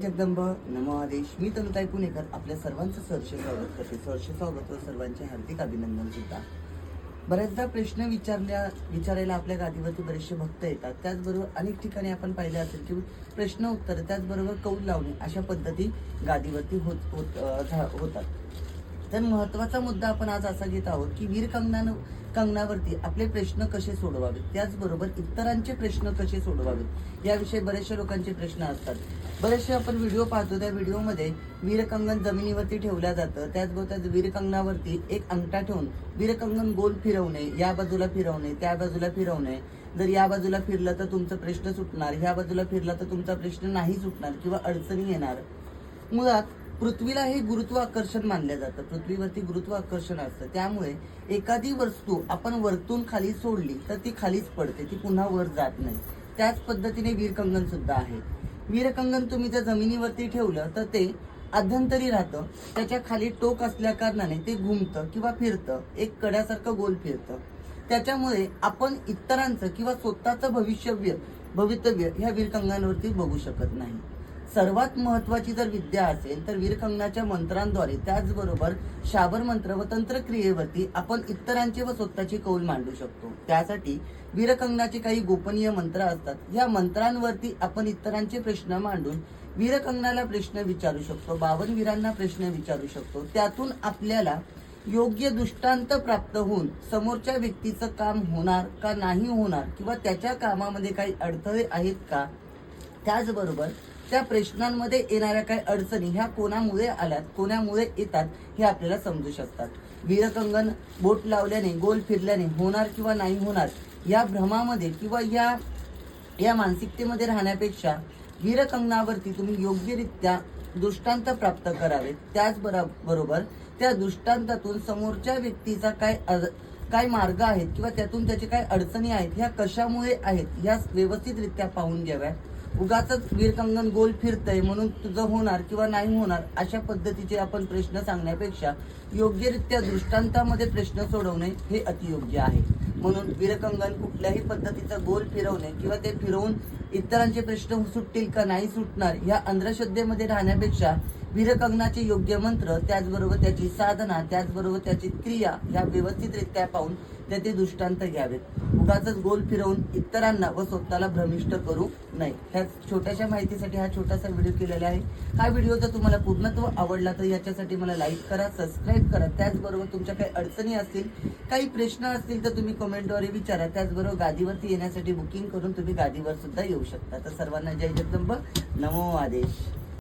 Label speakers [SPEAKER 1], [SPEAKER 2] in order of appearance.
[SPEAKER 1] जगदंब नमो आदेश. मी तनुताई पुणेकर आपल्या सर्वांचं सहर्ष स्वागत करते. सहर्ष स्वागत व सर्वांचे हार्दिक अभिनंदन सुद्धा. बऱ्याचदा प्रश्न विचारायला आपल्या गादीवरती बरेचसे भक्त येतात. त्याचबरोबर अनेक ठिकाणी आपण पाहिले असेल की प्रश्न उत्तर त्याचबरोबर कौल लावणे अशा पद्धती गादीवरती होतात. तर महत्वाचा मुद्दा आपण आज असा घेत आहोत की वीर कंगनावरती आपले प्रश्न कसे सोडवावेत, त्याचबरोबर इतरांचे प्रश्न कसे सोडवावेत याविषयी बरेचशा लोकांचे प्रश्न असतात. बरेचसे आपण व्हिडिओ पाहतो, त्या व्हिडिओमध्ये वीरकंगन जमिनीवरती ठेवल्या जातं. त्याचबरोबर त्या वीरकंगनावरती एक अंगठा ठेवून वीरकंगन गोल फिरवणे, या बाजूला फिरवणे, त्या बाजूला फिरवणे. जर या बाजूला फिरलं तर तुमचा प्रश्न सुटणार, ह्या बाजूला फिरला तर तुमचा प्रश्न नाही सुटणार किंवा अडचणी येणार. मुळात पृथ्वीला हे गुरुत्वाकर्षण मानलं जातं. पृथ्वीवरती गुरुत्वाकर्षण असतं, त्यामुळे एखादी वस्तू आपण वरतून खाली सोडली तर ती खालीच पडते, ती पुन्हा वर जात नाही. त्याच पद्धतीने वीरकंगन सुद्धा आहे. वीरकंगन तुम्ही जर जमिनीवरती ठेवलं तर ते अध्यंतरी राहतं. त्याच्या खाली टोक असल्या कारणाने ते घुमतं किंवा फिरतं, एक कड्यासारखं गोल फिरतं. त्याच्यामुळे आपण इतरांचं किंवा स्वतःचं भवितव्य ह्या वीरकंगनावरती बघू शकत नाही. सर्वात महत्वाची जर विद्या असेल तर वीरकंगनाच्या मंत्रांद्वारे, त्याचबरोबर शाबर मंत्र व तंत्रक्रियेवरती आपण इतरांचे व स्वतःचे कौल मांडू शकतो. त्यासाठी वीरकंगनाचे काही गोपनीय मंत्र असतात. या मंत्रांवरती आपण इतरांचे प्रश्न मांडून वीरकंगनाला प्रश्न विचारू शकतो, 52 वीरांना प्रश्न विचारू शकतो. त्यातून आपल्याला योग्य दृष्टांत प्राप्त होऊन समोरच्या व्यक्तीचं काम होणार का नाही होणार किंवा त्याच्या कामामध्ये काही अडथळे आहेत का, त्याचबरोबर त्या प्रश्नांमध्ये येणाऱ्या काही अडचणी ह्या कोणामुळे आल्यात, कोणामुळे येतात हे आपल्याला समजू शकतात. वीरकंगन बोट लावल्याने, गोल फिरल्याने होणार किंवा नाही होणार या भ्रमामध्ये किंवा या मानसिकतेमध्ये राहण्यापेक्षा वीरकंगनावरती तुम्ही योग्यरित्या दृष्टांत प्राप्त करावेत. त्याचबरोबर त्या दृष्टांतातून समोरच्या व्यक्तीचा काय मार्ग आहेत किंवा त्यातून त्याचे काय अडचणी आहेत, ह्या कशामुळे आहेत या व्यवस्थितरित्या पाहून घ्याव्या. उगाचच वीरकंगन गोल फिरतंय म्हणून तुझं होणार किंवा नाही होणार अशा पद्धतीचे आपण प्रश्न सांगण्यापेक्षा योग्यरित्या दृष्टांतामध्ये प्रश्न सोडवणे हे अतियोग्य आहे. म्हणून वीरकंगन कुठल्याही पद्धतीचा गोल फिरवणे किंवा ते फिरवून इतरांचे प्रश्न सुटतील का नाही सुटणार या अंधश्रद्धेमध्ये राहण्यापेक्षा वीरकंगनाचे योग्य मंत्र, त्याचबरोबर त्याची साधना, त्याचबरोबर त्याची क्रिया ह्या व्यवस्थितरित्या पाहून त्याचे दृष्टांत घ्यावेत. उगाचच गोल फिरवून इतरांना व स्वतःला भ्रमिष्ट करू नये. ह्या छोट्याशा माहितीसाठी हा छोटासा व्हिडिओ केलेला आहे. हा व्हिडिओ जर तुम्हाला पूर्णत्व आवडला तर याच्यासाठी मला लाईक करा, सबस्क्राईब करा. त्याचबरोबर तुमच्या काही अडचणी असतील, काही प्रश्न असतील तर तुम्ही कमेंटद्वारे विचारा. त्याचबरोबर गादीवरती येण्यासाठी बुकिंग करून तुम्ही गादीवर सुद्धा येऊ शकता. तर सर्वांना जय जगदंब, नमो आदेश.